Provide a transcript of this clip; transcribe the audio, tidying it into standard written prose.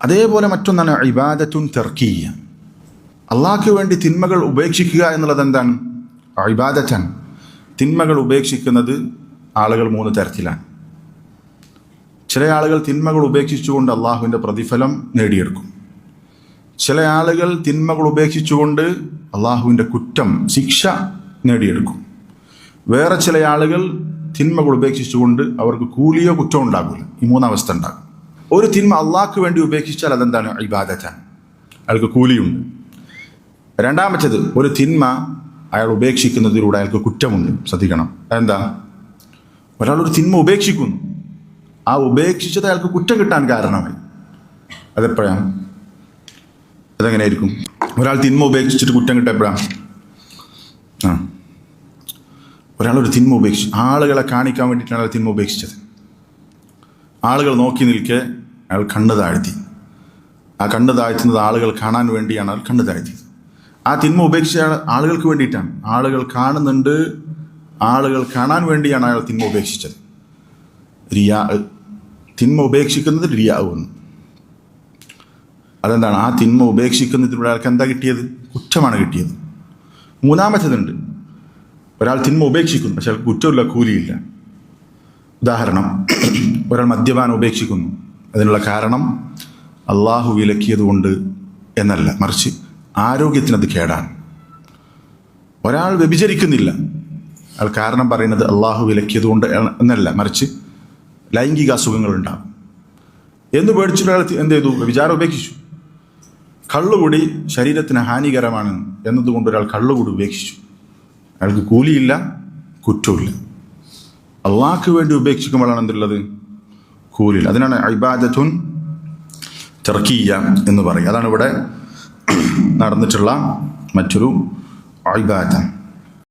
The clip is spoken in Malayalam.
അതേപോലെ മറ്റൊന്നാണ് ഇബാദത്തുൻ തർക്കിയ്യ. അള്ളാഹ്ക്ക് വേണ്ടി തിന്മകൾ ഉപേക്ഷിക്കുക എന്നുള്ളത് എന്താണ്? ഇബാദത്താണ്. തിന്മകൾ ഉപേക്ഷിക്കുന്നത് ആളുകൾ 3 തരത്തിലാണ്. ചില ആളുകൾ തിന്മകൾ ഉപേക്ഷിച്ചുകൊണ്ട് അള്ളാഹുവിൻ്റെ പ്രതിഫലം നേടിയെടുക്കും. ചില ആളുകൾ തിന്മകൾ ഉപേക്ഷിച്ചുകൊണ്ട് അള്ളാഹുവിൻ്റെ കുറ്റം, ശിക്ഷ നേടിയെടുക്കും. വേറെ ചില ആളുകൾ തിന്മകൾ ഉപേക്ഷിച്ചുകൊണ്ട് അവർക്ക് കൂലിയോ കുറ്റമോ ഉണ്ടാകില്ല. ഈ 3 അവസ്ഥ ഉണ്ടാകും. ഒരു തിന്മ അള്ളാഹ്ക്ക് വേണ്ടി ഉപേക്ഷിച്ചാൽ അതെന്താണ്? ഇബാദത്താണ്, അയാൾക്ക് കൂലിയുണ്ട്. രണ്ടാമത്തേത്, ഒരു തിന്മ അയാൾ ഉപേക്ഷിക്കുന്നതിലൂടെ അയാൾക്ക് കുറ്റമുണ്ട്. ശ്രദ്ധിക്കണം. എന്താ? ഒരാളൊരു തിന്മ ഉപേക്ഷിക്കുന്നു, ആ ഉപേക്ഷിച്ചത് അയാൾക്ക് കുറ്റം കിട്ടാൻ കാരണമായി. അതെപ്പോഴാണ്? അതെങ്ങനെയായിരിക്കും? ഒരാൾ തിന്മ ഉപേക്ഷിച്ചിട്ട് കുറ്റം കിട്ടപ്പോഴാണ്? ഒരാളൊരു തിന്മ ഉപേക്ഷിച്ചു, ആളുകളെ കാണിക്കാൻ വേണ്ടിയിട്ടാണ് അയാൾ തിന്മ ഉപേക്ഷിച്ചത്. ആളുകൾ നോക്കി നിൽക്കെ അയാൾ കണ്ണ് താഴ്ത്തി. ആ കണ്ണ് താഴ്ത്തുന്നത് ആളുകൾ കാണാൻ വേണ്ടിയാണ് അയാൾ കണ്ണ് താഴ്ത്തിയത്. ആ തിന്മ ഉപേക്ഷിച്ച ആളുകൾക്ക് വേണ്ടിയിട്ടാണ്. ആളുകൾ കാണുന്നുണ്ട്, ആളുകൾ കാണാൻ വേണ്ടിയാണ് അയാൾ തിന്മ ഉപേക്ഷിച്ചത്. റിയാ, തിന്മ ഉപേക്ഷിക്കുന്നത് റിയാ വന്നു. അതെന്താണ്? ആ തിന്മ ഉപേക്ഷിക്കുന്നതിലൂടെ അയാൾക്ക് എന്താ കിട്ടിയത്? കുറ്റമാണ് കിട്ടിയത്. മൂന്നാമത്തേതുണ്ട്, ഒരാൾ തിന്മ ഉപേക്ഷിക്കുന്നു, പക്ഷെ അയാൾക്ക് കുറ്റമില്ല, കൂലിയില്ല. ഉദാഹരണം, ഒരാൾ മദ്യപാനം ഉപേക്ഷിക്കുന്നു. അതിനുള്ള കാരണം അള്ളാഹു വിലക്കിയത് കൊണ്ട് എന്നല്ല, മറിച്ച് ആരോഗ്യത്തിനത് കേടാണ്. ഒരാൾ വ്യഭിചരിക്കുന്നില്ല, അയാൾ കാരണം പറയുന്നത് അള്ളാഹു വിലക്കിയത് കൊണ്ട് എന്നല്ല, മറിച്ച് ലൈംഗിക അസുഖങ്ങൾ ഉണ്ടാകും എന്ന് പേടിച്ചിട്ട് അയാൾ എന്ത് ചെയ്തു? വ്യഭിചാരം ഉപേക്ഷിച്ചു. കള്ളുകൂടി ശരീരത്തിന് ഹാനികരമാണ് എന്നതുകൊണ്ട് ഒരാൾ കള്ളുകൂടി ഉപേക്ഷിച്ചു. അയാൾക്ക് കൂലിയില്ല, കുറ്റമില്ല. അള്ളാഹ്ക്ക് വേണ്ടി ഉപേക്ഷിക്കുമ്പോഴാണ് എന്തുള്ളത്? കൂലില്ല. അതിനാണ് ഇബാദത്തുൻ തർക്കിയ്യ എന്ന് പറയും. അതാണ് ഇവിടെ നടന്നിട്ടുള്ള മറ്റൊരു ഇബാദത്ത്.